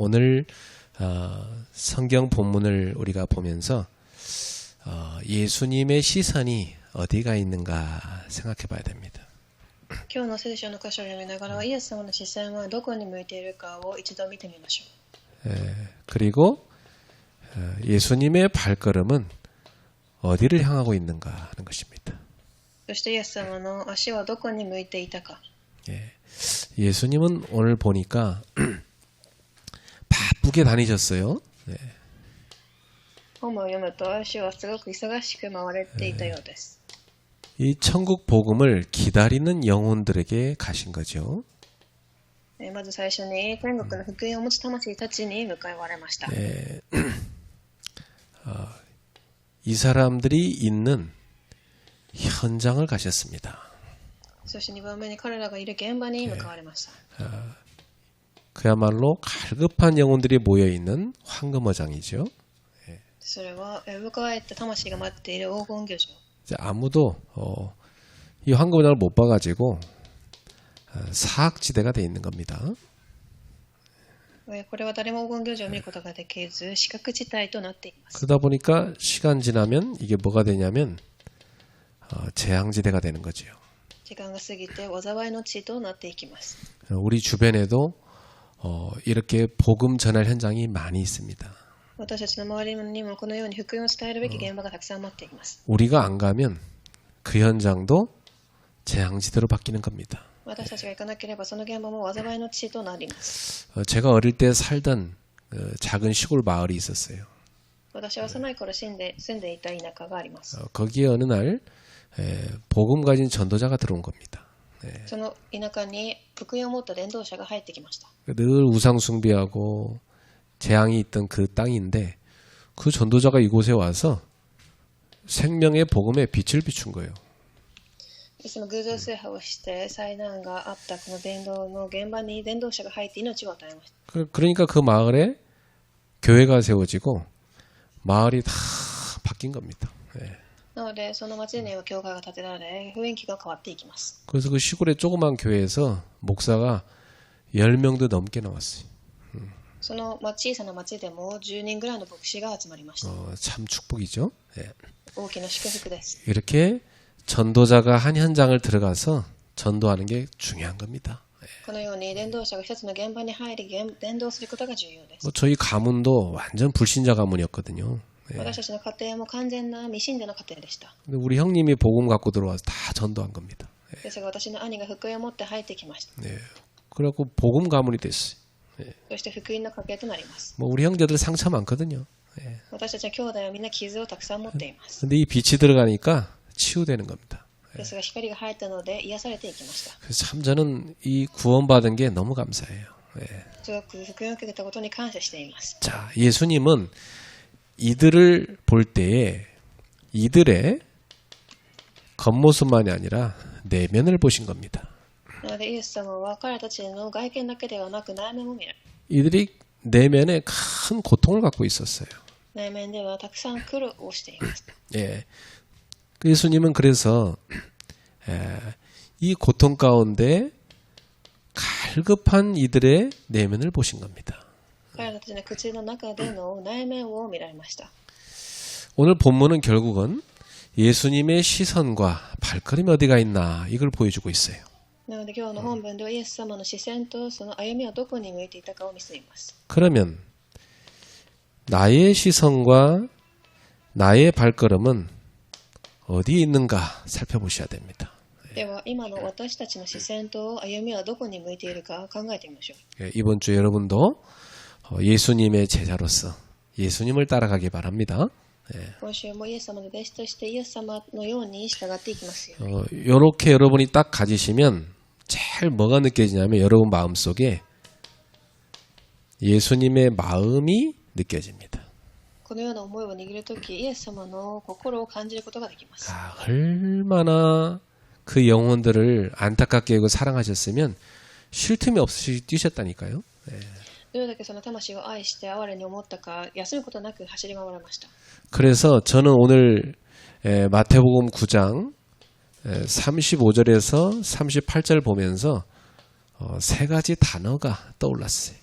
오늘 성경 본문을 우리가 보면서 예수님의 시선이 어디가 있는가 생각해 봐야 됩니다. 今日の聖書の箇所を読みながらイエス様の視線はどこに向いているかを一度見てみましょう。 그리고 예수님의 발걸음은 어디를 향하고 있는가 하는 것입니다. そしてイエス様の足はどこに向いていたか。 예수님은 오늘 보니까 바쁘게 다니셨어요. 本を読むと足はすごく忙しく回られていたようです。 이 천국 복음을 기다리는 영혼들에게 가신 거죠. まず最初に天国の福音を持つ魂たちに迎えられました。 이 사람들이 있는 현장을 가셨습니다. そして2番目に彼らがいる現場に向かわれました。 그야말로 갈급한 영혼들이 모여있는 황금어장이죠. それは向かえった魂が待っている黄金魚場。 아무도 이 황금어장을 못 봐가지고 사학지대가 돼 있는 겁니다. これは誰も黄金魚場を見ることができず死角地帯となっています。 그러다 보니까 시간 지나면 이게 뭐가 되냐면 재앙지대가 되는 거죠. 時間が過ぎて災いの地となっていきます。 우리 주변에도 이렇게 복음 전할 현장이 많이 있습니다. 私たちの周りにもこのように福音を伝えるべき現場がたくさん待っています。 우리가 안 가면 그 현장도 재앙지대로 바뀌는 겁니다. 私たちが行かなければその現場も災いの地となります。 제가 어릴 때 살던 작은 시골 마을이 있었어요. 私は幼い頃住んでいた田舎があります。 거기에 어느 날 복음 가진 전도자가 들어온 겁니다. その田舎に福音を持った伝道者が入ってきました。 늘 우상 숭배하고 재앙이 있던 그 땅인데 그 전도자가 이곳에 와서 생명의 복음에 빛을 비춘 거예요. いつも偶像崇拝をして災難があったこの伝道の現場に伝道者が入って命を与えました。 그러니까 그 마을에 교회가 세워지고 마을이 다 바뀐 겁니다. なのでその町には教会が建てられ雰囲気が変わっていきます。 그래서 그 시골의 조그만 교회에서 목사가 10명도 넘게 나왔어요. その小さな町でも10人ぐらいの牧師が集まりました。 참 축복이죠. 大きな祝福です。 이렇게 전도자가 한 현장을 들어가서 전도하는 게 중요한 겁니다. このように伝道者が一つの現場に入り伝道することが重要です。 저희 가문도 완전 불신자 가문이었거든요. 私たちの家庭も完全な未信者の家庭でした。 근데 우리 형님이 복음 갖고 들어와서 다 전도한 겁니다. ですが私の兄が福音を持って入ってきました。 그래갖고 복음 가문이 됐어요. そして福音の家系となります。 뭐 우리 형제들 상처 많거든요. 私たちの兄弟はみんな傷をたくさん持っています。 근데 이 빛이 들어가니까 치유되는 겁니다. ですが光が入ったので癒されていきました。 그래서 참 저는 이 구원받은 게 너무 감사해요. すごく福音を受けたことに感謝しています。 자, 예수님은 이들을 볼 때에 이들의 겉모습만이 아니라 내면을 보신 겁니다. なのでイエス様は彼たちの外見だけではなく内面も見る。 이들이 내면에 큰 고통을 갖고 있었어요. 内面ではたくさん苦労をしています。 예수님은 그래서 이 고통 가운데 갈급한 이들의 내면을 보신 겁니다. 彼らたちの口の中での内面を見られました。 오늘 본문은 결국은 예수님의 시선과 발걸음이 어디가 있나 이걸 보여주고 있어요. なので今日の本文ではイエス様の視線とその歩みはどこに向いていたかを見せています。 그러면 나의 시선과 나의 발걸음은 어디에 있는가 살펴보셔야 됩니다. では今の私たちの視線と歩みはどこに向いているか考えてみましょう。 이번 주 여러분도 예수님의 제자로서 예수님을 따라가기 바랍니다. 今週もイエス様の弟子としてイエス様のように従っていきますよ。 이렇게 여러분이 딱 가지시면 제일 뭐가 느껴지냐면 여러분 마음속에 예수님의 마음이 느껴집니다. このような思いを握るとき、イエス様の心を感じることができます。 얼마나 그 영혼들을 안타깝게 여기고 사랑하셨으면 쉴 틈이 없이 뛰셨다니까요. どれだけその魂を愛して哀れに思ったか休むことなく走り回りました。 그래서 저는 오늘 마태복음 9장 35절에서 38절 보면서 세 가지 단어가 떠올랐어요.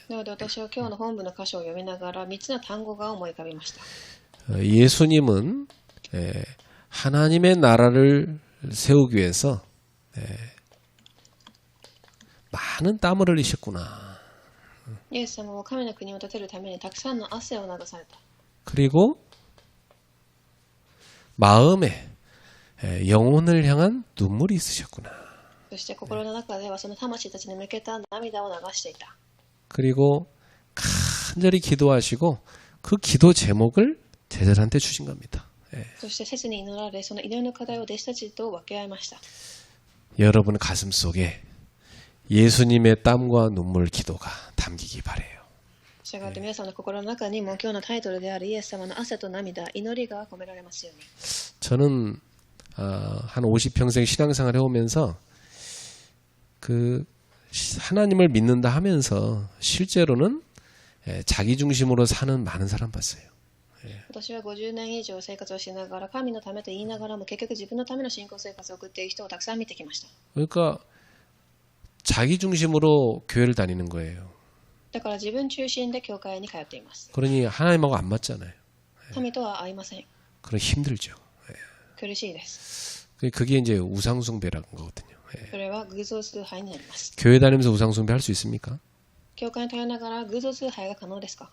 なので私は今日の本文の箇所を読みながら3つの単語が思い浮かびました。 예수님은 하나님의 나라를 세우기 위해서 많은 땀을 흘리셨구나. イエス様は神の国を建てるためにたくさんの汗を流された。 그리고 마음에 영혼을 향한 눈물이 있으셨구나. そして心の中ではその魂たちに向けた涙を流していた。 그리고 간절히 기도하시고 그 기도 제목을 제자들한테 주신 겁니다. そして切に祈られ、その祈りの課題を弟子たちと分け合いました。 여러분 가슴 속에 예수님의 땀과 눈물 기도가 담기기 바래요. したがって皆さんの心の中にも今日のタイトルであるイエス様の汗と涙、祈りが込められますように。 저는 한 50평생 신앙생활 해오면서 그 하나님을 믿는다 하면서 실제로는 자기 중심으로 사는 많은 사람 봤어요. 私は50年以上生活をしながら神のためと言いながらも結局自分のための信仰生活を送っている人をたくさん見てきました。 그러니까 자기 중심으로 교회를 다니는 거예요. だから自分中心で教会に通っています。 그러니 하나님하고 안 맞잖아요. 神とは合いません。 그럼 힘들죠. 苦しいです。 그게 이제 우상숭배라는 거거든요. それは偶像崇拝になります。 교회 다니면서 우상숭배 할 수 있습니까? 教会に通いながら偶像崇拝が可能ですか？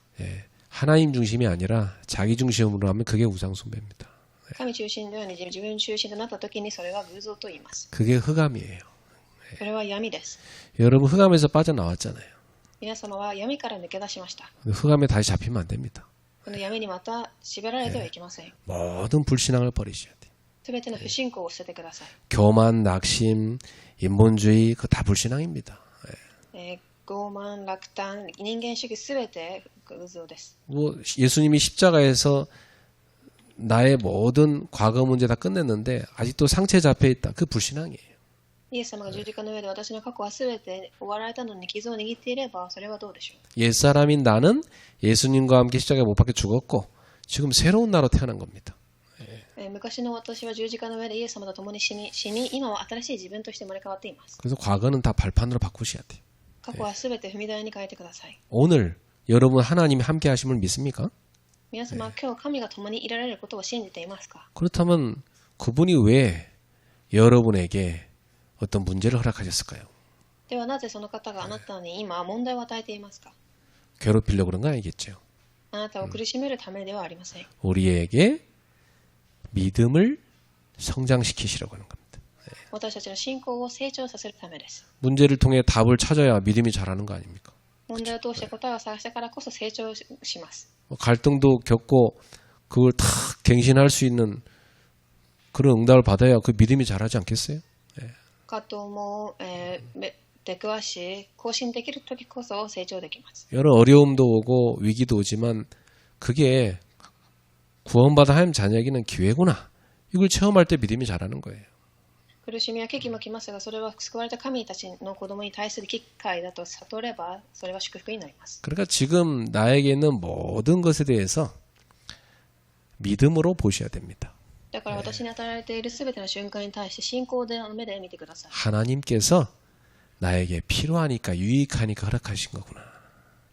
하나님 중심이 아니라 자기 중심으로 하면 그게 우상숭배입니다. 神中心のように自分中心となった時にそれは偶像と言います。 그게 흑암이에요. それは闇です。 여러분 흑암에서 빠져나왔잖아요. 皆様は闇から抜け出しました。 흑암에 다시 잡히면 안 됩니다. この闇にまた縛られてはいけません。 모든 불신앙을 버리셔야 돼요. すべての不信仰を捨ててください。 교만, 낙심, 인본주의 그거 다 불신앙입니다. 傲慢、落胆、人間主義すべて偶像です。 뭐 예수님이 십자가에서 나의 모든 과거 문제 다 끝냈는데 아직도 상처에 잡혀 있다. 그 불신앙이에요. イエス様が十字架の上で私の過去はすべて終わられたのに傷を握っていればそれはどうでしょう。 옛사람인 나는 예수님과 함께 십자가에 못 박혀 죽었고 지금 새로운 나로 태어난 겁니다. 昔の私は十字架の上でイエス様と共に死に今は新しい自分として生まれ変わっています。 그래서 과거는 다 발판으로 바꾸셔야 돼요. 過去はすべて踏み台に変えてください。 오늘 여러분 하나님이 함께 하심을 믿습니까? 皆様、今日神が共にいられることを信じていますか？ 그렇다면 그분이 왜 여러분에게 어떤 문제를 허락하셨을까요? ではなぜその方があなたに今問題を与えていますか？ 괴롭히려고 그런 거 아니겠죠. あなたを苦しめるためではありません。 우리에게 믿음을 성장시키시려고 하는 겁니다. 私たちの信仰を成長させるためです。 문제를 통해 답을 찾아야 믿음이 자라는 거 아닙니까? 問題を通して答えを探してからこそ成長します。 갈등도 겪고 그걸 다 갱신할 수 있는 그런 응답을 받아야 그 믿음이 자라지 않겠어요? 葛藤も、出くわし更新できる時こそ成長できます。 여러 어려움도 오고 위기도 오지만 그게 구원받아 하나님 자녀에게는 기회구나. 이걸 체험할 때 믿음이 자라는 거예요. 苦しみや危機も来ますが、それは救われた神たちの子供に対する機会だと悟れば、それは祝福になります。 그러니까 지금 나에게 있는 모든 것에 대해서 믿음으로 보셔야 됩니다. だから私に与えられているすべての瞬間に対して信仰の目で見てください。 하나님께서 나에게 필요하니까 유익하니까 허락하신 거구나.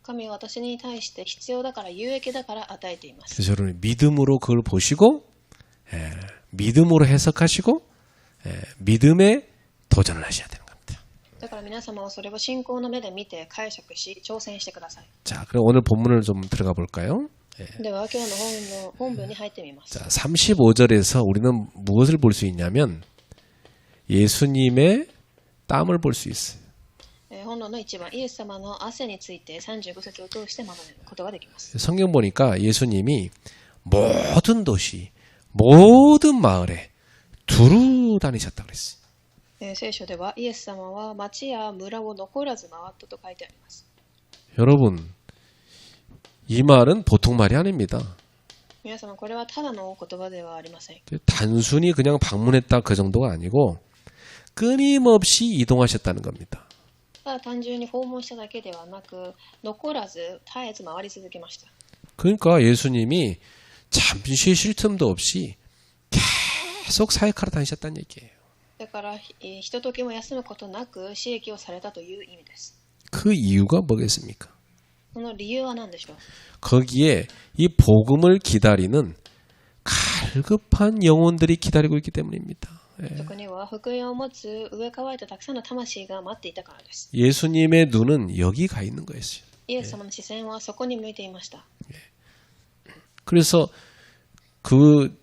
神は私に対して必要だから有益だから与えています。 그래서 여러분 믿음으로 그걸 보시고 믿음으로 해석하시고 믿음에 도전을 하셔야 되는 겁니다. だから皆様はそれを信仰の目で見て解釈し挑戦してください。 자, 그럼 오늘 본문을 좀 들어가 볼까요? では今日の本文に入ってみます。 자, 35절에서 우리는 무엇을 볼 수 있냐면 예수님의 땀을 볼 수 있어요. 本論の一番、イエス様の汗について35節を通して学ぶことができます。 성경 보니까 예수님이 모든 도시, 모든 마을에 두루 다니셨다 그랬어요. 聖書ではイエス様は町や村を残らず回ったと書いてあります。 여러분, 이 말은 보통 말이 아닙니다. 皆様、これはただの言葉ではありません。 단순히 그냥 방문했다 그 정도가 아니고 끊임없이 이동하셨다는 겁니다. ただ単純に訪問しただけではなく、残らず絶えず回り続けました。 그러니까 예수님이 잠시 쉴 틈도 없이 계속 사역하러 다니셨다는 얘기예요. だからひとときも休むことなく刺激をされたという意味です。 그 이유가 뭐겠습니까? その理由は何でしょう。 거기에 이 복음을 기다리는 갈급한 영혼들이 기다리고 있기 때문입니다. そこには福音を持つ上乾いたたくさんの魂が待っていたからです。 예수님의 눈은 여기 가 있는 거였어요. イエス様の視線はそこに向いていました。 그래서 그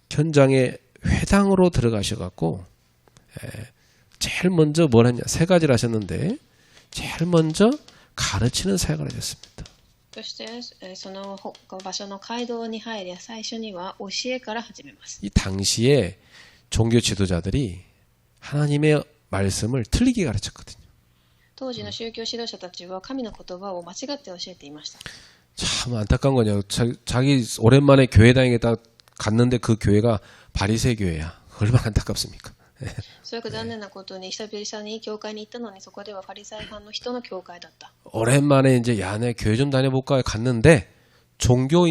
현장에 회당으로 들어가셔갖고 제일 먼저 뭘 했냐, 세 가지를 하셨는데 제일 먼저 가르치는 사역을 하셨습니다. そしてその場所の街道に入り最初には教えから始めます。 이 당시에 종교 지도자들이 하나님의 말씀을 틀리게 가르쳤거든요. 当時の宗教指導者たちは神の言葉を間違って教えていました。 참 안타까운 거냐. 자기 오랜만에 교회 다니겠다 갔는데 그 교회가 바리새 교회야. 얼마나 안타깝습니까? それが残念なことに久々に教会に行ったのにそこではファリサイ派の人の教会だった。 오랜만에 이제 야, 내 교회 좀 다녀볼까 갔는데 종교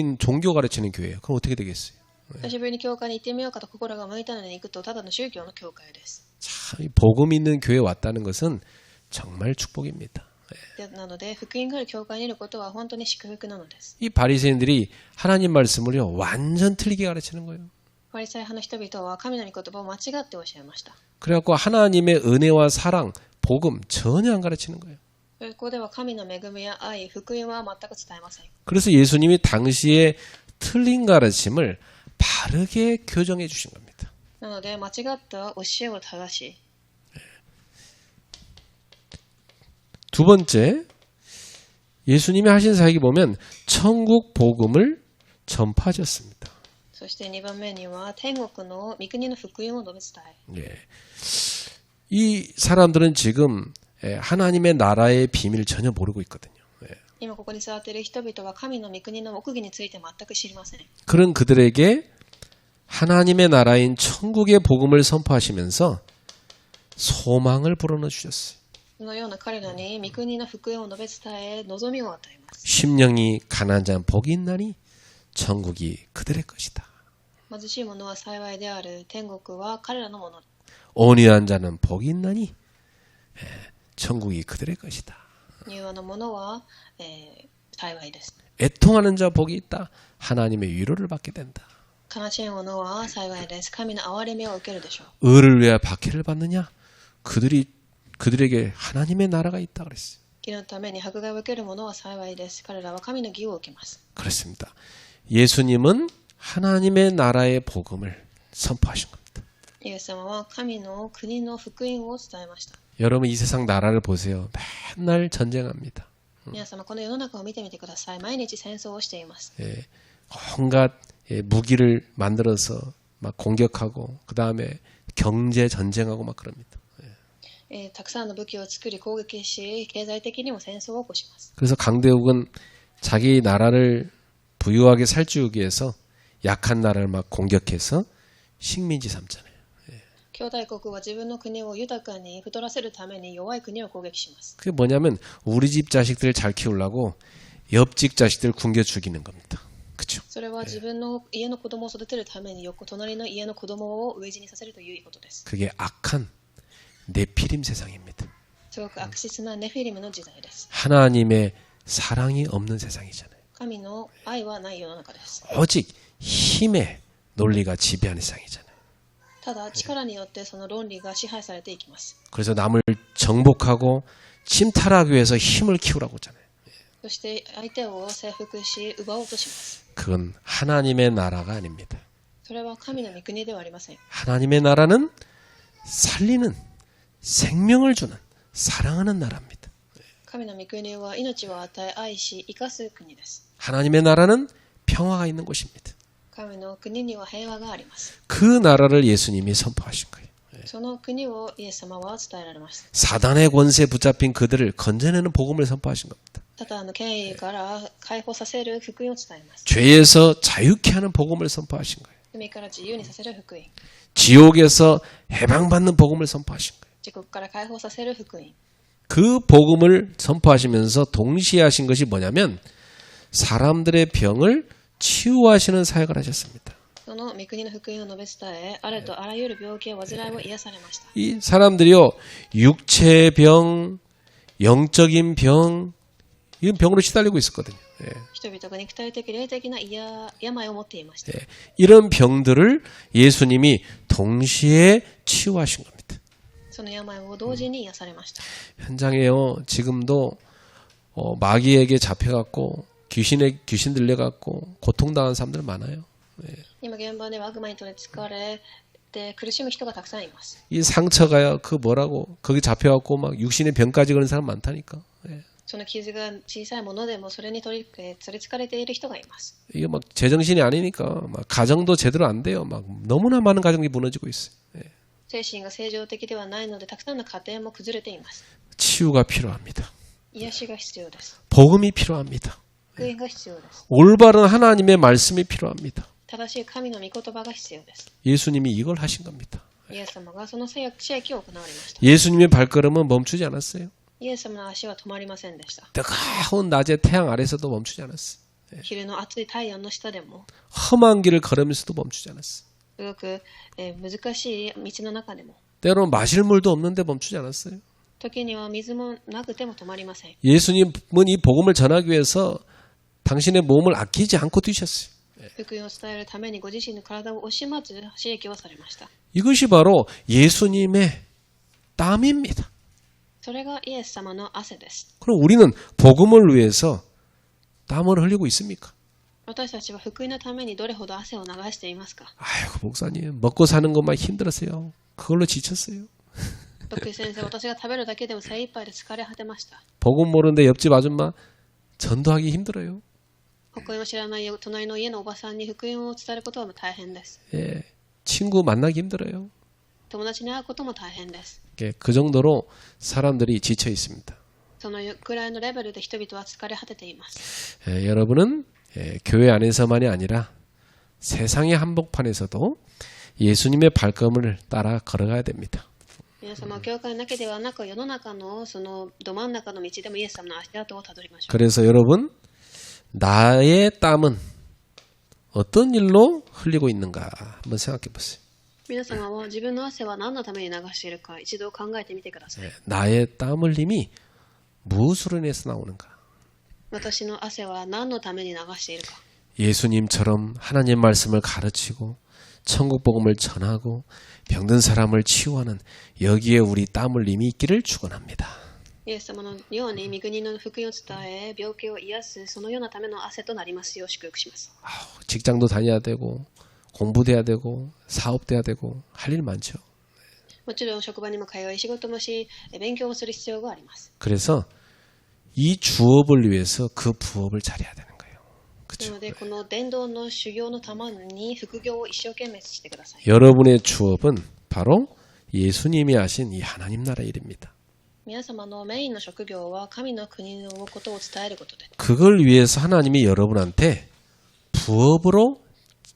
가르치는 교회예요. 그럼 어떻게 되겠어요? 久しぶりに教会に行ってみようかと心が向いたのに行くとただの宗教の教会です。 참, 복음 있는 교회에 왔다는 것은 정말 축복입니다. なので福音がある教会にいることは本当に祝福なのです。 이 바리새인들이 하나님 말씀을요 완전 틀리게 가르치는 거예요. ファリサイ派の人々は神の御言葉を間違って教えました。 그래갖고 하나님의 은혜와 사랑, 복음 전혀 안 가르치는 거예요. ここでは神の恵みや愛、福音は全く伝えません。 그래서 예수님이 당시에 틀린 가르침을 바르게 교정해 주신 겁니다. なので間違った教えを正し、 두 번째, 예수님이 하신 사역이 보면 천국 복음을 전파하셨습니다. そして2番目には天国の御国の福音を述べ伝え、 예. 이 사람들은 지금 하나님의 나라의 비밀을 전혀 모르고 있거든요. 예. 今ここに座っている人々は神の御国の奥義について全く知りません。 그런 그들에게 하나님의 나라인 천국의 복음을 선포하시면서 소망을 불어넣어 주셨어요. そのような彼らに御国の福音を述べ伝え、望みを与えます。 심령이 가난한 자는 복이 있나니 천국이 그들의 것이다. 貧しい者は幸いである。天国は彼らのもの。 온유한 자는 복이 있나니 천국이 그들의 것이다. 柔和の者は、幸いです。 애통하는 자 복이 있다. 하나님의 위로를 받게 된다. 悲しい者は幸いです。神の憐れみを受けるでしょう。 의를 위하여 박해를 받느냐? 그들에게 하나님의 나라가 있다 그랬어요. 義のために迫害を受ける者は幸いです。彼らは神の義を受けます。 그렇습니다. 예수님은 하나님의 나라의 복음을 선포하신 겁니다. イエス様は神の国の福音を伝えました。 여러분 이 세상 나라를 보세요. 맨날 전쟁합니다. 皆様この世の中を見てみてください。毎日戦争をしています。 온갖 무기를 만들어서 막 공격하고 그 다음에 경제 전쟁하고 막 그럽니다. たくさんの武器を作り攻撃し、経済的にも戦争を起こします。 그래서 강대국은 자기 나라를 부유하게 살찌우기 위해서 약한 나라를 막 공격해서 식민지 삼잖아요. 兄弟国は自分の国を豊かに太らせるために弱い国を攻撃します。 그게 뭐냐면 우리 집 자식들 잘 키우려고 옆집 자식들 굶겨 죽이는 겁니다. 그렇죠? それは自分の家の子供を育てるために隣の家の子供を飢え死にさせるということです。 그게 악한 네피림 세상입니다. すごく悪質なネフィリムの時代です。 하나님의 사랑이 없는 세상이잖아요. 神の愛はない世の中です。 오직 힘의 논리가 지배하는 세상이잖아요. ただ力によってその論理が支配されていきます。 그래서 남을 정복하고 침탈하기 위해서 힘을 키우라고 하잖아요. そして相手を征服し奪おうとします。 그건 하나님의 나라가 아닙니다. それは神の御国ではありません。 하나님의 나라는 살리는 생명을 주는 사랑하는 나라입니다. 神の御国は命を与え愛し生かす国です。 하나님의 나라는 평화가 있는 곳입니다. 神の国には平和があります。 그 나라를 예수님이 선포하신 거예요. その国をイエス様は伝えられました。 사단의 권세에 붙잡힌 그들을 건져내는 복음을 선포하신 겁니다. ただ権威から解放させる福音を伝えます。 죄에서 자유케 하는 복음을 선포하신 거예요. 罪から自由にさせる福音。 지옥에서 해방받는 복음을 선포하신 거예요. 地獄から解放させる福音。 그 복음을 선포하시면서 동시에 하신 것이 뭐냐면 사람들의 병을 치유하시는 사역을 하셨습니다. その御国の福音を述べ伝え、あれとあらゆる病気や患いを癒されました。 이 사람들이요 육체의 병, 영적인 병, 이런 병으로 시달리고 있었거든요. 예. 人々が肉体的霊的な病を持っていました。 예. 이런 병들을 예수님이 동시에 치유하신 겁니다. その病を同時に癒されました。 현장에요. 지금도 마귀에게 잡혀갖고 귀신 들려갖고 고통당한 사람들 많아요. 今現場では悪魔に取りつかれて苦しむ人がたくさんいます。 이 상처가요. 그 뭐라고 거기 잡혀갖고 막 육신의 병까지 걸린 사람 많다니까. 예. その傷が小さいものでもそれに取りつかれている人がいます。 이게 막 제정신이 아니니까 막 가정도 제대로 안 돼요. 막 너무나 많은 가정이 무너지고 있어요. 예. 精神が正常的ではないのでたくさんの家庭も崩れています。 치유가 필요합니다. 癒しが必要です。 복음이 필요합니다. 福音が必要です。 올바른 하나님의 말씀이 필요합니다. 正しい神の御言葉が必要です。 예수님이 이걸 하신 겁니다. イエス様がその制約を行われました。 예수님의 발걸음은 멈추지 않았어요. イエス様の足は止まりませんでした。 뜨거운 낮에 태양 아래서도 멈추지 않았어요. 昼の暑い太陽の下でも、 험한 길을 걸으면서도 멈추지 않았어요. すごく難しい道の中でも、 때로는 마실 물도 없는데 멈추지 않았어요. 時には水もなくても止まりません。 예수님은 이 복음을 전하기 위해서 당신의 몸을 아끼지 않고 뛰셨어요. 福音を伝えるためにご自身の体を惜しまず刺激をされました。 이것이 바로 예수님의 땀입니다. それがイエス様の汗です。 그럼 우리는 복음을 위해서 땀을 흘리고 있습니까? 私たちは福音のためにどれほど汗を流していますか？ 아이고 목사님 먹고 사는 것만 힘들었어요. 그걸로 지쳤어요. 徳井先生、私が食べるだけでも精一杯で疲れ果てました。 복음 모르는데 옆집 아줌마 전도하기 힘들어요. 福音を知らない隣の家のおばさんに福音を伝えることは大変です。 예, 친구 만나기 힘들어요. 友達に会うことも大変です。 예, 그 정도로 사람들이 지쳐 있습니다. そのくらいのレベルで人々は疲れ果てています。 예, 여러분은 교회 안에서만이 아니라 세상의 한복판에서도 예수님의 발걸음을 따라 걸어가야 됩니다. 皆様、教会だけではなく世の中のそのど真ん中の道でもイエス様の足跡をたどりましょう。 그래서 여러분 나의 땀은 어떤 일로 흘리고 있는가 한번 생각해 보세요. 皆様は自分の汗は何のために流しているか一度考えてみてください。 나의 땀 흘림이 무엇으로 인해서 나오는가? 私の汗は何のために流しているか。 예수님처럼 하나님 말씀을 가르치고 천국 복음을 전하고 병든 사람을 치유하는 여기에 우리 땀 흘림이 있기를 축원합니다. イエス様のように御国の福音を伝え病気を癒すそのようなための汗となりますよう祝福します。 직장도 다녀야 되고 공부도 해야 되고 사업도 해야 되고 할 일 많죠. もちろん職場にも通い仕事もし勉強もする必要があります。 그래서 이 주업을 위해서 그 부업을 잘해야 되는 거예요. な 그렇죠? のでこの伝道の修行のために副業を一生懸命してください。 여러분의 주업은 바로 예수님이 하신 이 하나님 나라 일입니다. 皆様のメインの職業は神の国のことを伝えることです。 그걸 위해서 하나님이 여러분한테 부업으로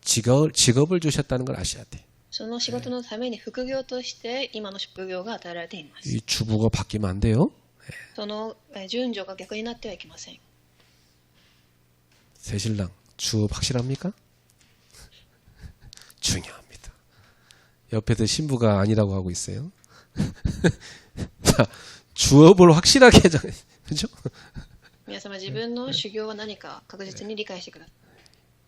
직업을 주셨다는 걸 아셔야 돼. その仕事のために副業として今の職業が与えられています。 이 주부가 바뀌면 안 돼요. その順序が逆になってはいけません。 새신랑 주업 확실합니까? 중요합니다. 옆에도 신부가 아니라고 하고 있어요. 자, 주업을 확실하게 정해, 그죠? 皆様自分の修行は何か確実に理解してください。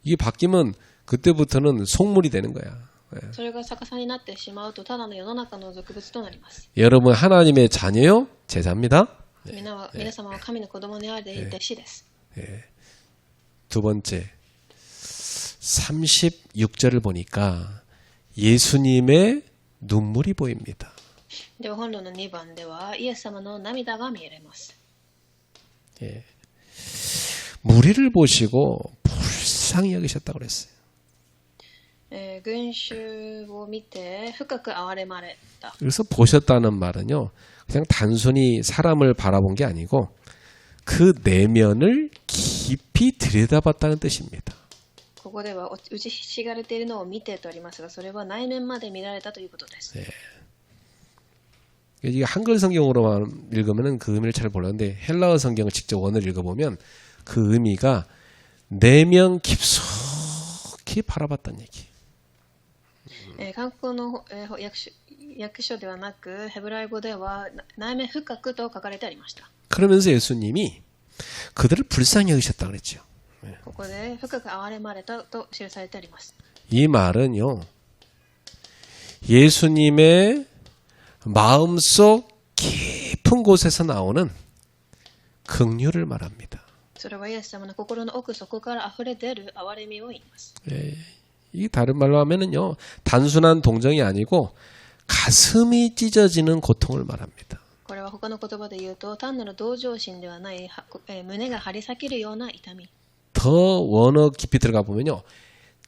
이게 바뀌면 그때부터는 속물이 되는 거야. それが逆さになってしまうとただの世の中の俗物となります。 여러분 하나님의 자녀요, 제자입니다. 皆様は神の子供であり弟子です。 두 번째 36절을 보니까 예수님의 눈물이 보입니다. では本論の2番ではイエス様の涙が見えます。 예. 무리를 보시고 불쌍히 여기셨다고 그랬어요. 群衆を見て深く憐れまれた。 그래서 보셨다는 말은요, 그냥 단순히 사람을 바라본 게 아니고 그 내면을 깊이 들여다봤다는 뜻입니다. ここでは打ちひしがれているのを見てとありますが、それは内面まで見られたということです。 이게 한글 성경으로만 읽으면 그 의미를 잘 모르는데 헬라어 성경을 직접 원어를 읽어보면 그 의미가 내면 깊숙이 바라봤다는 얘기. 韓国の訳書ではなくヘブライ語では内面深くと書かれてありました。 그러면서 예수님이 그들을 불쌍히 여기셨다 그랬죠. ここで深く憐れまれたと記されてあります。 이 말은요, 예수님의 마음속 깊은 곳에서 나오는 긍휼을 말합니다. それはイエス様の心の奥底から溢れ出る憐れみを言います。 이 다른 말로 하면은요, 단순한 동정이 아니고 가슴이 찢어지는 고통을 말합니다. これは他の言葉で言うと、単なる同情心ではない、胸が張り裂けるような痛み。 더 원어 깊이 들어가 보면요,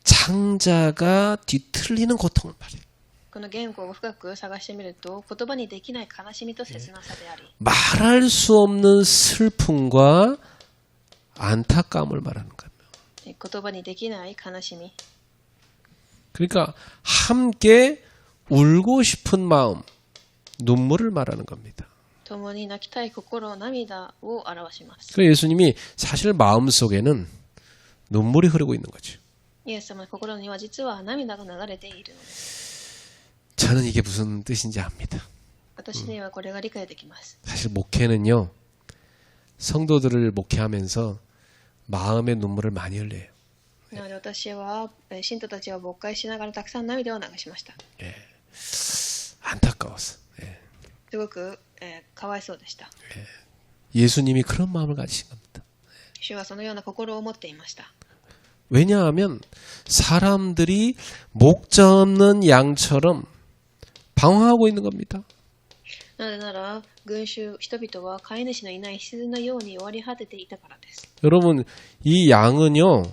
창자가 뒤틀리는 고통을 말해요. この言語を深く探してみると、言葉にできない悲しみと切なさであり、 말할 수 없는 슬픔과 안타까움을 말하는 거예요. 言葉にできない悲しみ。 그러니까 함께 울고 싶은 마음, 눈물을 말하는 겁니다. 共に泣きたい心、涙を表します。 그래서 예수님이 사실 마음속에는 눈물이 흐르고 있는 거죠. イエス様の心には実は涙が流れているのです。 저는 이게 무슨 뜻인지 압니다. 私にはこれが理解できます。 사실 목회는요, 성도들을 목회하면서 마음의 눈물을 많이 흘려요. なので私は信徒たちを牧会しながらたくさん涙を流しました。 안타까워서. すごく、かわいそうでした。 예수님이 그런 마음을 가지신 겁니다. 主はそのような心を持っていました。 왜냐하면 사람들이 목자 없는 양처럼 방황하고 있는 겁니다. なぜなら、群衆、人々は飼い主のいない羊のように弱り果てていたからです。 여러분, 이 양은요,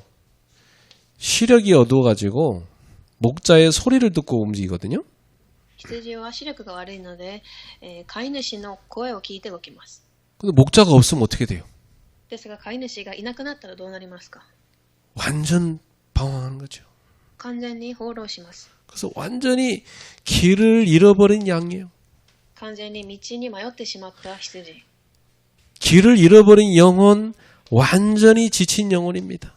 시력이 어두워가지고 목자의 소리를 듣고 움직이거든요. 羊は視力が悪いので、飼い主の声を聞いて動きます。 근데 목자가 없으면 어떻게 돼요? ですが、飼い主がいなくなったらどうなりますか？ 완전 방황하는 거죠. 完全に放浪します。 그래서 완전히 길을 잃어버린 양이에요. 完全に道に迷ってしまった羊。 길을 잃어버린 영혼, 완전히 지친 영혼입니다.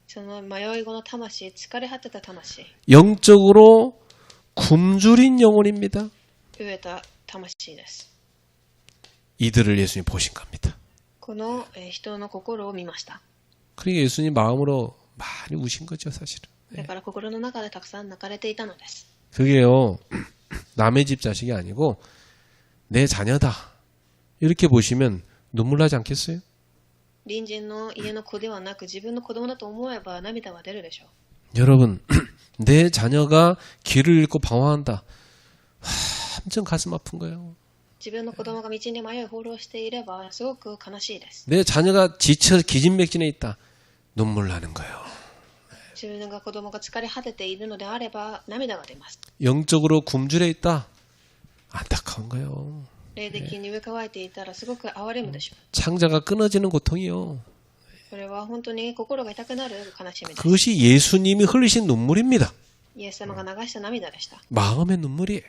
その迷い子の魂、疲れ果てた魂、 영적으로 굶주린 영혼입니다. 飢えた魂です。 이들을 예수님이 보신 겁니다. この、人の心を見ました。 그러니까 예수님 마음으로 많이 우신 거죠, 사실은. だから心の中でたくさん泣かれていたのです。 그게요, 남의 집 자식이 아니고 내 자녀다. 이렇게 보시면 눈물 나지 않겠어요? 隣人の家の子ではなく自分の子供だと思えば涙は出るでしょう。 여러분, 내 자녀가 길을 잃고 방황한다. 엄청 가슴 아픈 거예요. 自分の子供が道に迷い放浪していればすごく悲しいです。 내 자녀가 지쳐 기진맥진해 있다. 눈물 나는 거예요. 自分が子供が疲れ果てているのであれば涙が出ます。 영적으로 굶주려 있다. 안타까운 거예요. 霊的に上乾いていたらすごく憐れむでしょう。 창자가 끊어지는 고통이요. これは本当に心が痛くなる悲しみです。 그것이 예수님이 흘리신 눈물입니다. イエス様が流した涙でした。 마음의 눈물이에요.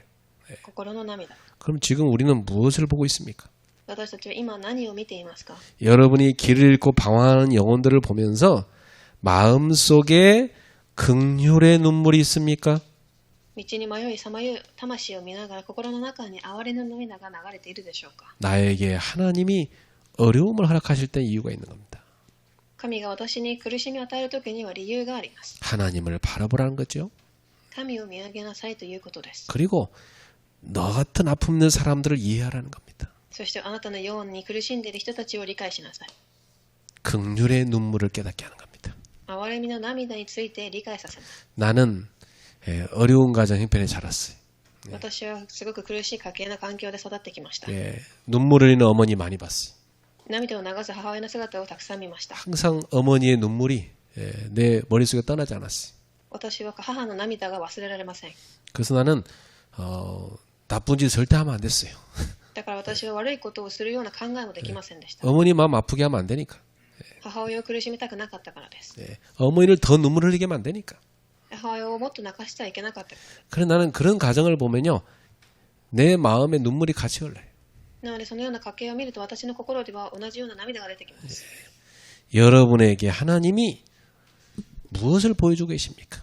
心の涙。 그럼 지금 우리는 무엇을 보고 있습니까? 私たちは今何を見ていますか？ 여러분이 길을 잃고 방황하는 영혼들을 보면서 마음속에 긍휼의 눈물이 있습니까? 道に迷いさまよう魂を見ながら心の中に憐れの涙が流れているでしょうか？ 나에게 하나님이 어려움을 허락하실 때 이유가 있는 겁니다. 神が私に苦しみを与えるときには理由があります。 하나님을 바라보라는 거죠. 神を見上げなさいということです。 그리고 너 같은 아픔 있는 사람들을 이해하라는 겁니다. そしてあなたのように苦しんでいる人たちを理解しなさい。 긍휼의 눈물을 깨닫게 하는 겁니다. 憐れみの涙について理解させます。 나는 어려운 가정 형편에 자랐어요. 私はすごく苦しい家系の環境で育ってきました。 눈물 흘리는 어머니 많이 봤어요. 涙を流す母親の姿をたくさん見ました。 항상 어머니의 눈물이 내 머릿속에 떠나지 않았어요. 私は母の涙が忘れられません。 그래서 나는 나쁜 짓 절대 하면 안 됐어요. だから私は悪いことをするような考えもできませんでした。 어머니 마음 아프게 하면 안 되니까. 母親を苦しみたくなかったからです。 어머니를 더 눈물 흘리게 하면 안 되니까. 母親をもっと泣かしてはいけなかったから。 그래 나는 그런 가정을 보면요. 내 마음에 눈물이 같이 흘러요. なのでそのような家系を見ると私の心では同じような涙が出てきます。 여러분에게 하나님이 무엇을 보여주고 계십니까?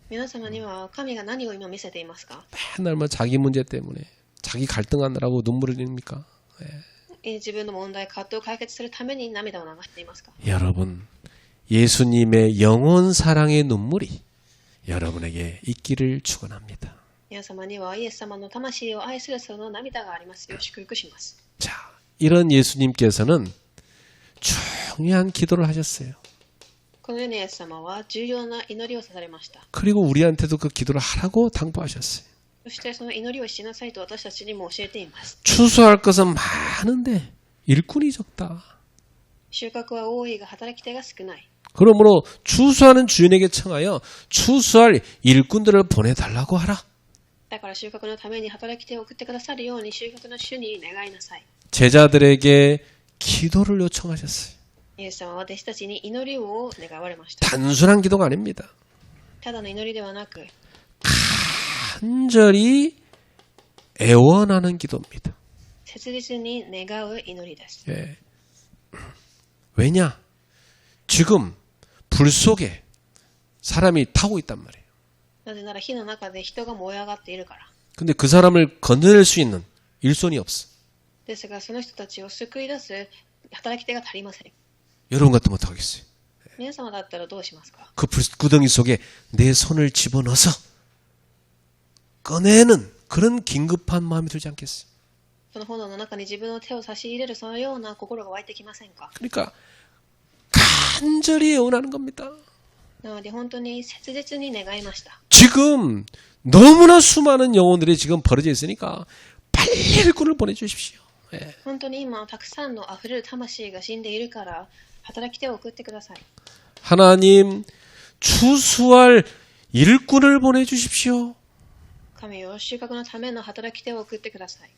皆様には神が何を今見せていますか？ 맨날 뭐 자기 문제 때문에 자기 갈등하느라고 눈물을 흘립니까? 自分の問題、葛藤を解決するために涙を流していますか？ 여러분, 예수님의 영원 사랑의 눈물이 여러분에게 있기를 축원합니다. 皆様にはイエス様の魂を愛するその涙がありますよ。祝福します。 자, 이런 예수님께서는 중요한 기도를 하셨어요. このようにイエス様は重要な祈りをされました。 그리고 우리한테도 그 기도를 하라고 당부하셨어요. そしてその祈りをしなさいと私たちにも教えています。 추수할 것은 많은데 일꾼이 적다. 収穫は多いが働き手が少ない。 그러므로 추수하는 주인에게 청하여 추수할 일꾼들을 보내달라고 하라. だから収穫のために働き手を送ってくださるように収穫の主に願いなさい。 제자들에게 기도를 요청하셨어요. イエス様は弟子たちに祈りを願われました。 단순한 기도가 아닙니다. ただの祈りではなく 간절히 애원하는 기도입니다. 切実に願う祈りです。 예. 왜냐? 지금 불 속에 사람이 타고 있단 말이에요. なぜなら火の中で人が燃え上がっているから。 근데 그 사람을 건져낼 수 있는 일손이 없어. ですがその人たちを救い出す働き手が足りません。 여러분 같으면 어떡하겠어요? 皆様だったらどうしますか？ 그 불구덩이 속에 내 손을 집어넣어서 꺼내는 그런 긴급한 마음이 들지 않겠어요? その炎の中に自分の手を差し入れるそのような心が湧いてきませんか？ 그러니까 간절히 애원하는 겁니다. なので本当に切実に願いました。 지금 너무나 수많은 영혼들이 지금 벌어져 있으니까 빨리 일꾼을 보내주십시오. 예. 本当に今たくさんの溢れる魂が死んでいるから働き手を送ってください。 하나님 추수할 일꾼을 보내주십시오. 神よ、収穫のための働き手を送ってください。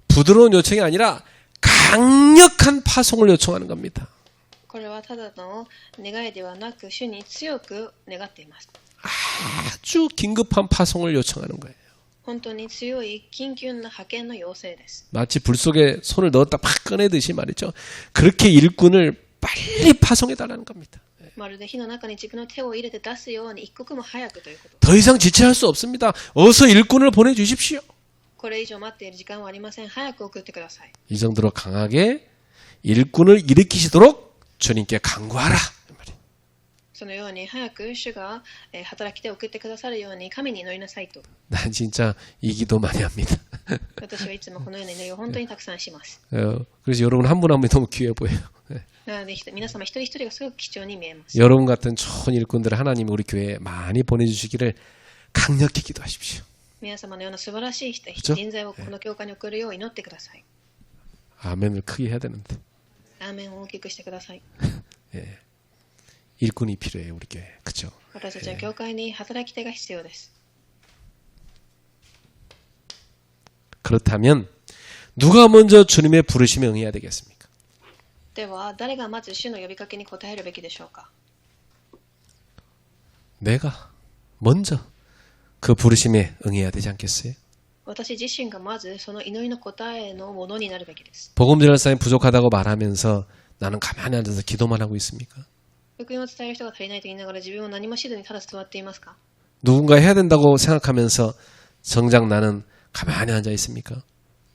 부드러운 요청이 아니라 강력한 파송을 요청하는 겁니다. これはただの願いではなく主に強く願っています。 아주 긴급한 파송을 요청하는 거예요. 本当に強い緊急な派遣の要請です。 마치 불 속에 손을 넣었다 팍 꺼내듯이 말이죠. 그렇게 일꾼을 빨리 파송해달라는 겁니다. まるで火の中に自分の手を入れて出すように一刻も早くということ。 더 이상 지체할 수 없습니다. 어서 일꾼을 보내주십시오. これ以上待っている時間はありません。早く送ってください。 이 정도로 강하게 일꾼을 일으키시도록 주님께 간구하라. そのように早く主が働き手を送ってくださるように神に祈りなさいと。 난 진짜 이 기도 많이 합니다. 私はいつもこのような祈りを本当にたくさんします。 그래서 여러분 한 분 한 분이 너무 귀해 보여요. なので皆様一人一人がすごく貴重に見えます。 여러분 같은 좋은 일꾼들을 하나님이 우리 교회에 많이 보내주시기를 강력히 기도하십시오. 皆様のような素晴らしい人材をこの教会に送るよう祈ってください。 아멘을 크게 해야 되는데. アーメンを大きくしてください。 예. 일꾼이 필요해요, 우리 교회. 그렇죠? 私たちは教会に働き手が必要です。 그렇다면 누가 먼저 주님의 부르심에 응해야 되겠습니까? では誰がまず主の呼びかけに応えるべきでしょうか？ 내가 먼저 그 부르심에 응해야 되지 않겠어요? 私自身がまずその祈りの答えのものになるべきです。 복음 전할 사람이 부족하다고 말하면서 나는 가만히 앉아서 기도만 하고 있습니까? 福音を伝える人が足りないと言いながら自分を何もしずにただ座っていますか？ 누군가 해야 된다고 생각하면서 정작 나는 가만히 앉아 있습니까?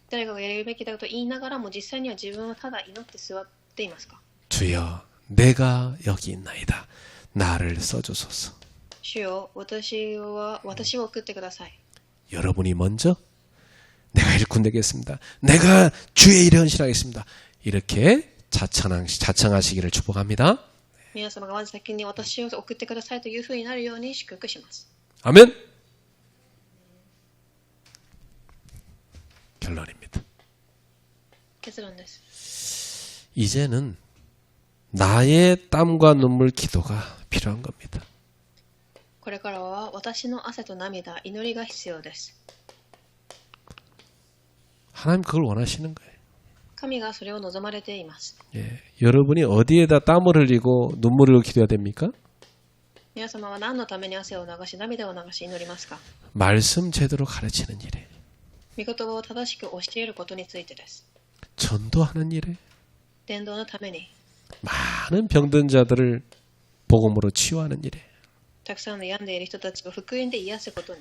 誰かがやるべきだと言いながらも実際には自分はただ祈って座っていますか？ 주여, 내가 여기 있나이다. 나를 써주소서. 主よ、私を送ってください。 여러분이 먼저 내가 일꾼 되겠습니다. 내가 주의 일에 헌신하겠습니다. 이렇게 자청하시기를 축복합니다. 皆様がまず先に私を送ってくださいというふうになるように祝福します。 아멘. 결론입니다. 結論です。 이제는 나의 땀과 눈물 기도가 필요한 겁니다. これからは私の汗と涙、祈りが必要です。 하나님 그걸 원하시는 거예요. 神がそれを望まれています。 예, 여러분이 어디에다 땀을 흘리고 눈물을 흘리고 기도해야 됩니까? 皆様は何のために汗を流し、涙を流し祈りますか？ 말씀 제대로 가르치는 일에, 御言葉を正しく教えることについてです。 전도하는 일에, 伝道のために、 많은 병든 자들을 복음으로 치유하는 일에, たくさんの病んでいる人たちを福音で癒すことに、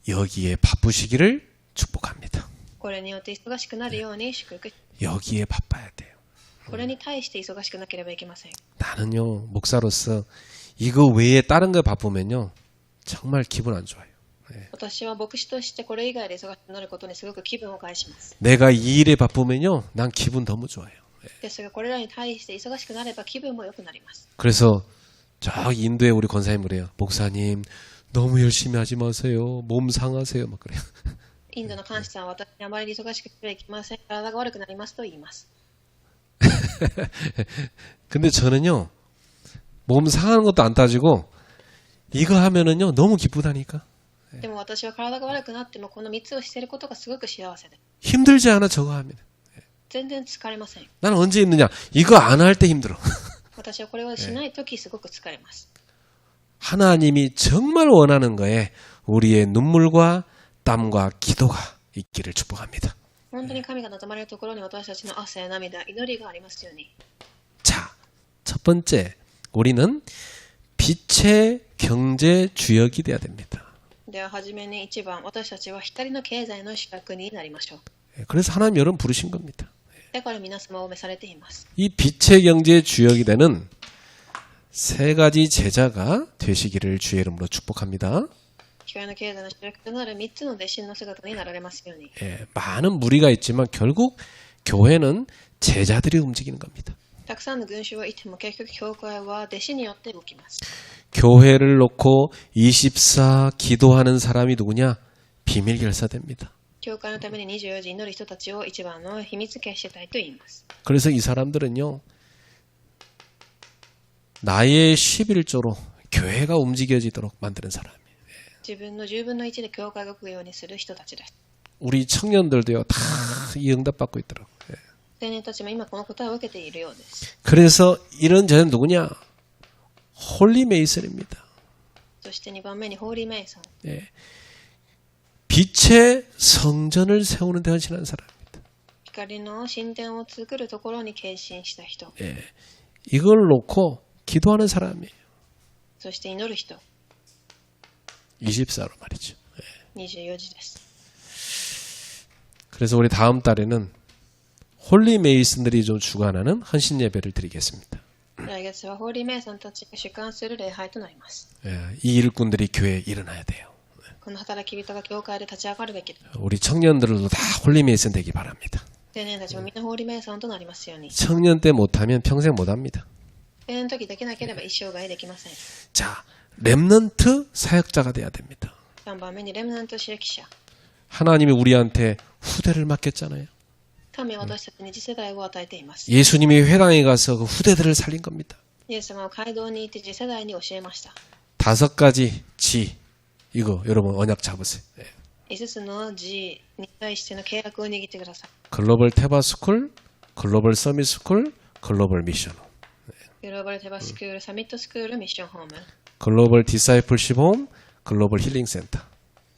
여기에 바쁘시기를 축복합니다. これによって忙しくなるように祝福します。 여기에 바빠야 돼요. これに対して忙しくなければいけません。 나는요, 목사로서 이거 외에 다른 거 바쁘면요, 정말 기분 안 좋아요. 私は牧師としてこれ以外で忙しくなることにすごく気分を害します。 내가 이 일에 바쁘면요, 난 기분 너무 좋아요. ですがこれらに対して忙しくなれば気分も良くなります。 그래서 저기 인도에 우리 권사님 그래요. 목사님 너무 열심히 하지 마세요. 몸 상하세요. 막 그래요. インドの監視さんは私にあまりに忙しくてはいけません。体が悪くなりますと言います。 근데 저는요, 몸 상하는 것도 안 따지고 이거 하면은요 너무 기쁘다니까. でも私は体が悪くなってもこの3つをしていることがすごく幸せで 힘들지 않아 저거 하면. 全然疲れません。 나는 언제 힘드냐? 이거 안 할 때 힘들어. 私はこれをしないときすごく疲れます。 하나님이 정말 원하는 거에 우리의 눈물과 땀과 기도가 있기를 축복합니다. 本当に神が望まれるところに私たちの汗や涙、祈りがありますように。 자, 첫 번째, 우리는 빛의 경제 주역이 돼야 됩니다. では初めに1番、私たちは光の経済の主役になりましょう。 그래서 하나님 여러분 부르신 겁니다. だから皆様を召されています。 이 빛의 경제 주역이 되는 세 가지 제자가 되시기를 주의 이름으로 축복합니다. 光の経済の主役となる3つの弟子の姿になられますように。 많은 무리가 있지만 결국 교회는 제자들이 움직이는 겁니다. たくさんの群衆はいても結局教会は弟子によって動きます。 교회를 놓고 24 기도하는 사람이 누구냐? 비밀 결사됩니다. 教会のために24時祈る人たちを一番の秘密結社体と言います。 그래서 이 사람들은요, 나의 11조로 교회가 움직여지도록 만드는 사람이에요. 自分の10分の1で教会が動くようにする人たちです。 우리 청년들도요, 다 이 응답 받고 있더라고요. 青年たちも今この答えを受けているようです。 그래서 이런 자는 누구냐? 홀리 메이슨입니다. そして2番目にホーリーメイソン。 빛의 성전을 세우는 데 헌신한 사람입니다. 光の神殿を作るところに献身した人。 이걸 놓고 기도하는 사람이에요. そして祈る人。 24로 말이죠. 24時です。 그래서 우리 다음 달에는 홀리 메이슨들이 좀 주관하는 헌신 예배를 드리겠습니다. 来月はホーリーメイソンたちが主管する礼拝となります。 이 일꾼들이 교회에 일어나야 돼요. この働き人が教会で立ち上がるべきです。 우리 청년들도 다 홀리 메이슨 되기 바랍니다. 青年たちもみんなホーリーメイソンとなりますように。 청년 때 못하면 평생 못합니다. 青年の時できなければ一生涯できません。 자, 렘넌트 사역자가 돼야 됩니다. 3番目にレムナント主役者。 하나님이 우리한테 후대를 맡겼잖아요. 神は私たちに次世代を与えています。 예수님이 회당에 가서 그 후대들을 살린 겁니다. イエス様は街道にいて次世代に教えました。 5가지 지, 이거 여러분 언약 잡으세요. 5つの G に対しての契約を握ってください。 글로벌 테바스쿨, 글로벌 서밋스쿨, 글로벌 미션, グローバルテバスクール、サミットスクール、ミッションホーム。 글로벌 디사이플십 홈, 글로벌 힐링 센터.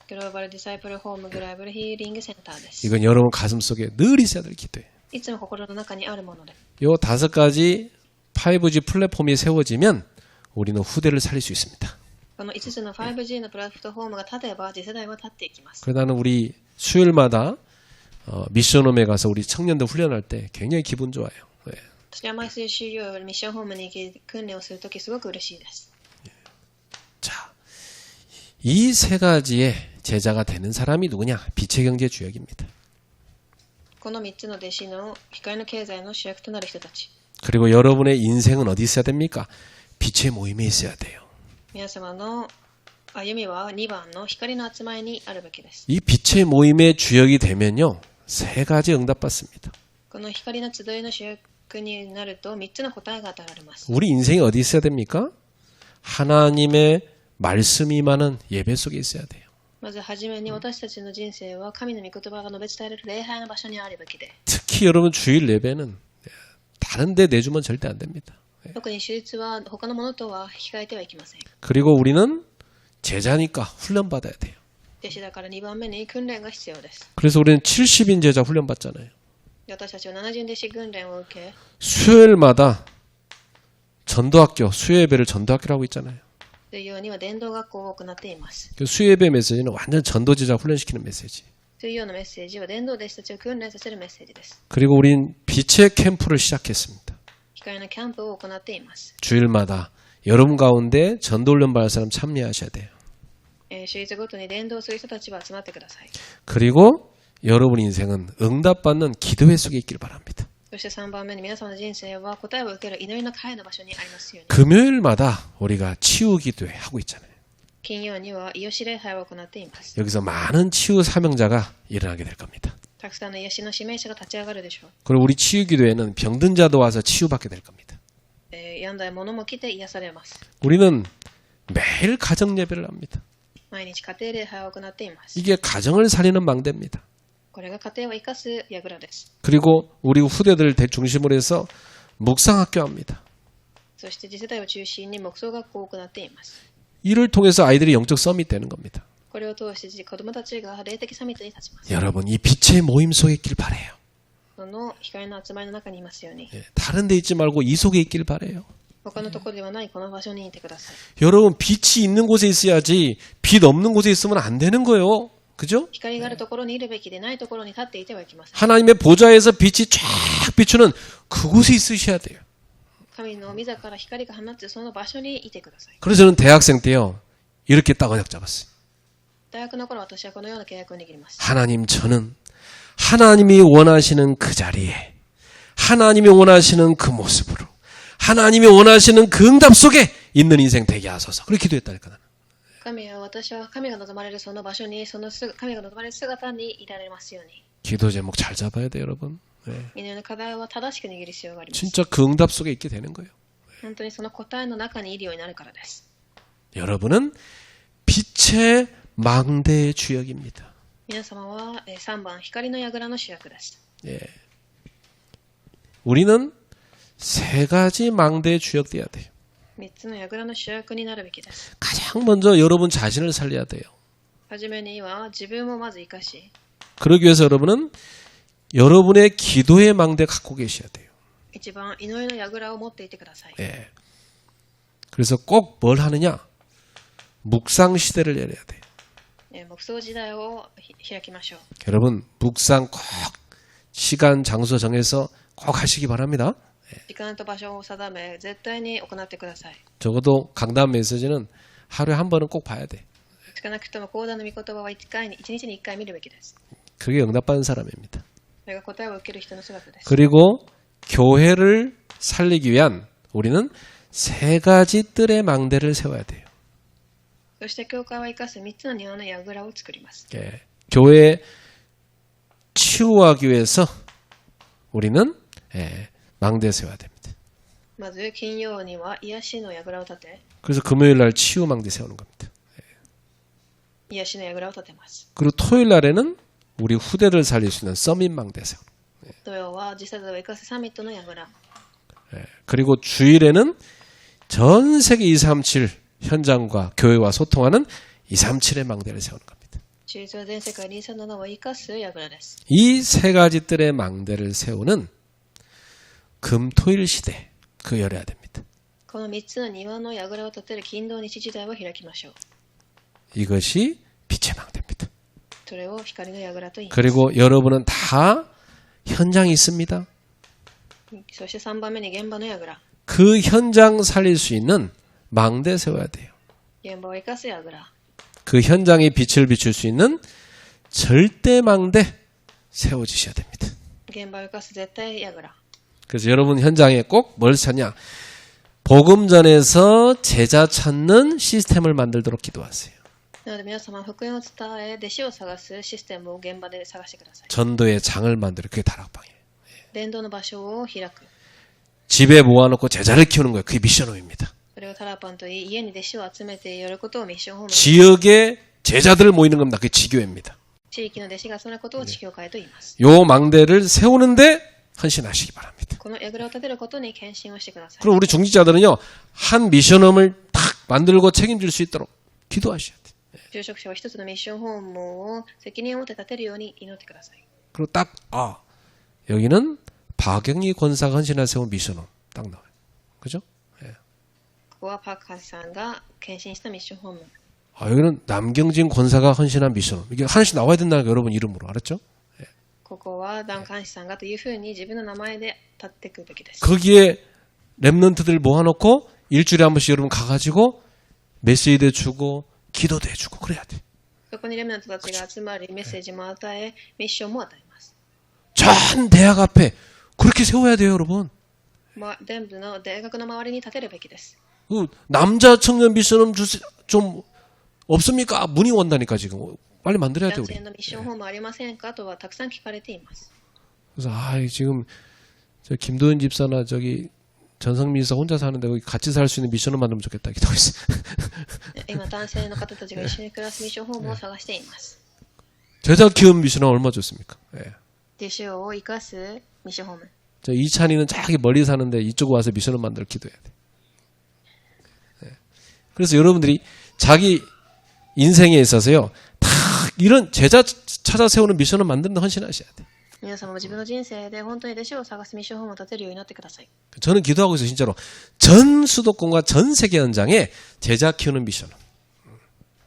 グローバルディサイプルホーム、グローバルヒーリングセンターです。 이건 여러분 가슴 속에 늘 있어야 될 기도예요. いつも心の中にあるもので。 요 5가지 5G 플랫폼이 세워지면 우리는 후대를 살릴 수 있습니다. この5つの 5G のプラットフォームが立てば次世代は立っていきます。 그래서 나는 우리 수요일마다 미션홈에 가서 우리 청년들 훈련할 때 굉장히 기분 좋아요. 네. 私は毎週終了ミッションホームに行き訓練をするときすごく嬉しいです。 자, 이 세 가지의 제자가 되는 사람이 누구냐? 빛의 경제 주역입니다. この3つの弟子の光の経済の主役となる人たち。 그리고 여러분의 인생은 어디 있어야 됩니까? 빛의 모임에 있어야 돼요. 皆様の歩みは2番の光の集まりにあるべきです。 이 빛의 모임의 주역이 되면요, 세 가지 응답받습니다. この光の集いの主役になると3つの答えが与えられます。 우리 인생이 어디 있어야 됩니까? 하나님의 말씀이 많은 예배 속에 있어야 돼요. まずはじめに私たちの人生は神の御言葉が述べ伝えられる礼拝の場所にあるべきで、 특히 여러분 주일 예배는 다른 데 내주면 절대 안 됩니다. 特に手術は他のものとは控えてはいけません。 그리고 우리는 제자니까 훈련받아야 돼요. 弟子だから2番目に訓練が必要です。 그래서 우리는 70인 제자 훈련받잖아요. 私たちは70弟子訓練を受け、 수요일마다 전도학교, 수요예배를 전도학교라고 있잖아요. 水曜には伝道学校を行っています。 그 수요예배 메시지는 완전 전도제자 훈련시키는 메시지. というようなメッセージは伝道弟子たちを訓練させるメッセージです。 그리고 우린 빛의 캠프를 시작했습니다. 光のキャンプを行っています。 주일마다 여러분 가운데 전도훈련 받을 사람 참여하셔야 돼요. 週日ごとに伝道する人たちは集まってください。 그리고 여러분 인생은 응답받는 기도회 속에 있길 바랍니다. そして3番目に皆様の人生は答えを受ける祈りの会の場所にありますように。 금요일마다 우리가 치유 기도회 하고 있잖아요. 金曜には癒し礼拝を行っています。 여기서 많은 치유 사명자가 일어나게 될 겁니다. たくさんの癒しの指名者が立ち上がるでしょう。 그리고 우리 치유 기도회는 병든 자도 와서 치유받게 될 겁니다. 病んだ者も来て癒されます。 우리는 매일 가정 예배를 합니다. 毎日家庭礼拝を行っています。 이게 가정을 살리는 망대입니다. これが家庭を生かす櫓です。 그리고 우리 후대들 중심으로 해서 묵상학교 합니다. そして次世代を中心に黙想学校を行っています。 이를 통해서 아이들이 영적 썸이 되는 겁니다. これを通して子どもたちが霊的サミットに立ちます。 여러분 이 빛의 모임 속에 있길 바래요. その光の集まりの中にいますように。 다른 데 있지 말고 이 속에 있길 바래요. 他のところではないこの場所にいてください。 여러분 빛이 있는 곳에 있어야지 빛 없는 곳에 있으면 안 되는 거예요. 그죠? 光があるところにいるべきでないところに立っていてはいけません。 하나님의 보좌에서 빛이 쫙 비추는 그곳에 있으셔야 돼요. 神の御座から光が放つその場所にいてください。 그래서 저는 대학생 때요. 이렇게 딱 언약 잡았어요. 大学の頃私はこのような契約を握りました。 하나님 저는 하나님이 원하시는 그 자리에 하나님이 원하시는 그 모습으로 하나님이 원하시는 그 응답 속에 있는 인생 되게 하소서. 그렇게 기도했다니까 나는. 神は私は神が望まれるその場所に神が望まれる姿にいられますように。 기도 제목 잘 잡아야 돼요, 여러분. 네. 祈りの課題は正しく握る必要があります。 진짜 그 응답 속에 있게 되는 거예요. 本当にその答えの中にいるようになるからです。 여러분은 빛의 망대의 주역입니다. 皆様は3番光の櫓の主役です。 예. 우리는 세 가지 망대의 주역 돼야 돼요. 3つの櫓の主役になるべきです。 가장 먼저 여러분 자신을 살려야 돼요. はじめには自分をまず生かし、 그러기 위해서 여러분은 여러분의 기도의 망대 갖고 계셔야 돼요. 一番祈りの櫓を持っていてください。 예. 그래서 꼭 뭘 하느냐? 묵상 시대를 열어야 돼요. 黙想時代を開きましょう。 여러분 묵상 꼭 시간 장소 정해서 꼭 하시기 바랍니다. 時間と場所を定め、絶対に行ってください。 적어도 강단 메시지는 하루에 한 번은 꼭 봐야 돼. 少なくとも講談の御言葉は1日に1回見るべきです。 그게 응답받는 사람입니다. それが答えを受ける人の姿です。 그리고 교회를 살리기 위한 우리는 세 가지 뜰의 망대를 세워야 돼요. そして教会は生かす3つの庭の櫓を作ります。 예. 교회 치유하기 위해서 우리는 망대 세워야 됩니다. まず金曜には癒しの櫓を立て、 그래서 금요일 날 치유 망대 세우는 겁니다. 癒しの櫓を立てます。 그리고 토요일 날에는 우리 후대를 살릴 수 있는 서밋 망대 세우. 土曜は次世代を生かすサミットの櫓。 그리고 주일에는 전 세계 237 현장과 교회와 소통하는 237의 망대를 세우는 겁니다. 中日は全世界237を生かす櫓です。 이 세 가지 뜰의 망대를 세우는 금토일 시대 그 열어야 됩니다. この3つの庭の櫓を立てる金土日時代を開きましょう。 이것이 빛의 망대입니다. それを光の櫓と言います。 그리고 여러분은 다 현장이 있습니다. そして3番目に現場の櫓。 그 현장 살릴 수 있는 망대 세워야 돼요. 現場を生かす櫓。 그 현장에 빛을 비출 수 있는 절대 망대 세워지셔야 됩니다. 現場を生かす絶対櫓。 그래서 여러분 현장에 꼭 뭘 찾냐? 복음전에서 제자 찾는 시스템을 만들도록 기도하세요. なので皆様、福音を伝え、弟子を探すシステムを現場で探してください。 전도의 장을 만들어 그게 다락방이에요. 伝道の場所を開く。 집에 모아놓고 제자를 키우는 거예요. 그게 미션홈입니다. それをタラパンといい、家に弟子を集めてやることをミッションホーム。 지역에 제자들 모이는 겁니다. 그게 지교회입니다. 地域の弟子がそのことを地教会と言います。 요 망대를 세우는데 헌신하시기 바랍니다. この櫓を立てることに献身をしてください。 그리고 우리 중직자들은요. 한 미션홈을 딱 만들고 책임질 수 있도록 기도하셔야 돼요. 住職者は一つのミッションホームを責任を持って立てるように祈ってください。 그리고 딱 여기는 박영리 권사가 헌신할 세운 미션홈 딱 나와요. 그죠? 예. ここはパークハスさんが献身したミッションホーム。 여기는 남경진 권사가 헌신한 미션홈. 이게 하나씩 나와야 된다는 거 여러분 이름으로 알았죠? ここはダン・カンシさんがというふうに自分の名前で立っていくべきです。 거기에 랩런트들 모아놓고 일주일에 한 번씩 여러분 가가지고 메시지도 주고 기도도 해주고 그래야 돼. そこにレムナントたちが集まりメッセージも与えミッションも与えます。 전 대학 앞에 그렇게 세워야 돼요, 여러분. 全部の大学の周りに立てるべきです。 남자 청년 미션홈 좀 없습니까? 문의 온다니까 지금. 빨리 만들어야 돼 男 우리. 性のミッションホームありませんかとはたくさん聞かれています。 그래서 지금 저 김도현 집사나 저기 전성민 집사 혼자 사는데 거기 같이 살 수 있는 미션을 만들면 좋겠다 기도하고 있어. 今男性の方たちが一緒に暮らすミッションホームを探しています。 제자 키움 미션은 얼마 좋습니까? 예. 弟子を生かすミッションホーム。 저 이찬이는 저기 멀리 사는데 이쪽 와서 미션을 만들어 기도해야 돼. 예. 그래서 여러분들이 자기 인생에 있어서요, 다 이런 제자 찾아 세우는 미션을 만드는 데 헌신하셔야 돼. 皆様も自分の人生で本当に弟子を探すミッションホームを立てるようになってください。 저는 기도하고 있어요, 진짜로. 전 수도권과 전 세계 현장에 제자 키우는 미션.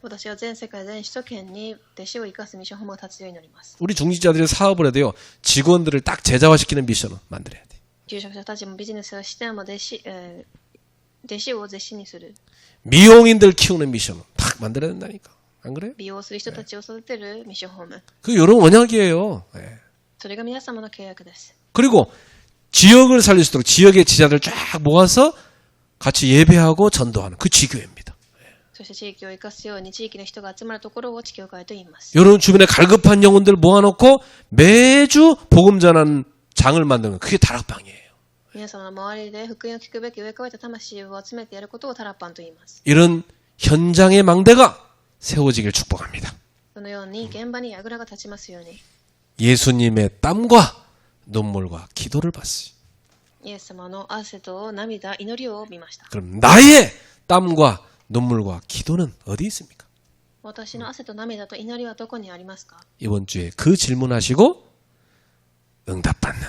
私は全世界全首都圏に弟子を生かすミッションホームを立つようになります。 우리 중직자들이 사업을 해도요, 직원들을 딱 제자화시키는 미션을 만들어야 돼. 求職者たちもビジネスをしても弟子を弟子にする。 미용인들 키우는 미션을 딱 만들어야 된다니까. 안 그래요? 美容する人たちを育てるミッションホーム。 그 여러분 원약이에요. 예. それが皆様の契約です。 그리고 지역을 살릴 수 있도록 지역의 지자들 쫙 모아서 같이 예배하고 전도하는 그 지교회입니다. そして地域を生かすように地域の人が集まるところを地教会と言います。 여러분 주변에 갈급한 영혼들 모아놓고 매주 복음 전하는 장을 만드는 그게 다락방이에요. 皆様の周りで福音を聞くべき植え替えた魂を集めてやることをタラッパンと言います。 이런 현장의 망대가 세워지길 축복합니다. そのように現場に櫓が立ちますように。 예수님의 땀과 눈물과 기도를 봤어요. イエス様の汗と涙、祈りを見ました。 그럼 나의 땀과 눈물과 기도는 어디 있습니까? 私の汗と涙と祈りはどこにありますか？ 이번 주에 그 질문하시고 응답받는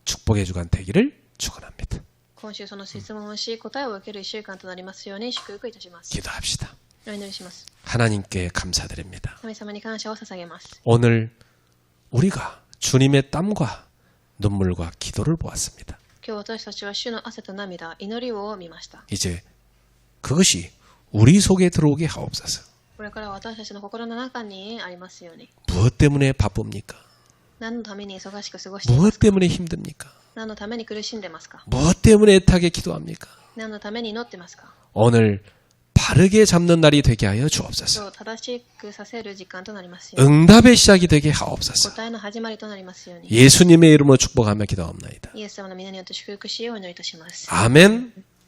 축복의 주간 되기를 축원합니다. 今週その質問をし、答えを受ける1週間となりますように祝福いたします。 기도합시다. お祈りします。 하나님께 감사드립니다. 神様に感謝を捧げます。 오늘 우리가 주님의 땀과 눈물과 기도를 보았습니다. 今日私たちは主の汗と涙、祈りを見ました。 이제 그것이 우리 속에 들어오게 하옵소서. これから私たちの心の中にありますように。 무엇 때문에 바쁩니까? 何のために忙しく過ごしています 무엇 か？ 때문에 힘듭니까? 何のために苦しんでますか？ 무엇 때문에 애타게 기도합니까? 何のために祈ってますか？ 오늘 바르게 잡는 날이 되게 하여 주옵소서. 今日正しくさせる時間となりますように。 응답의 시작이 되게 하옵소서. 答えの始まりとなりますように。 예수님의 이름으로 축복하며 기도합니다. イエス様の皆によって祝福しようお祈りいたします。 아멘.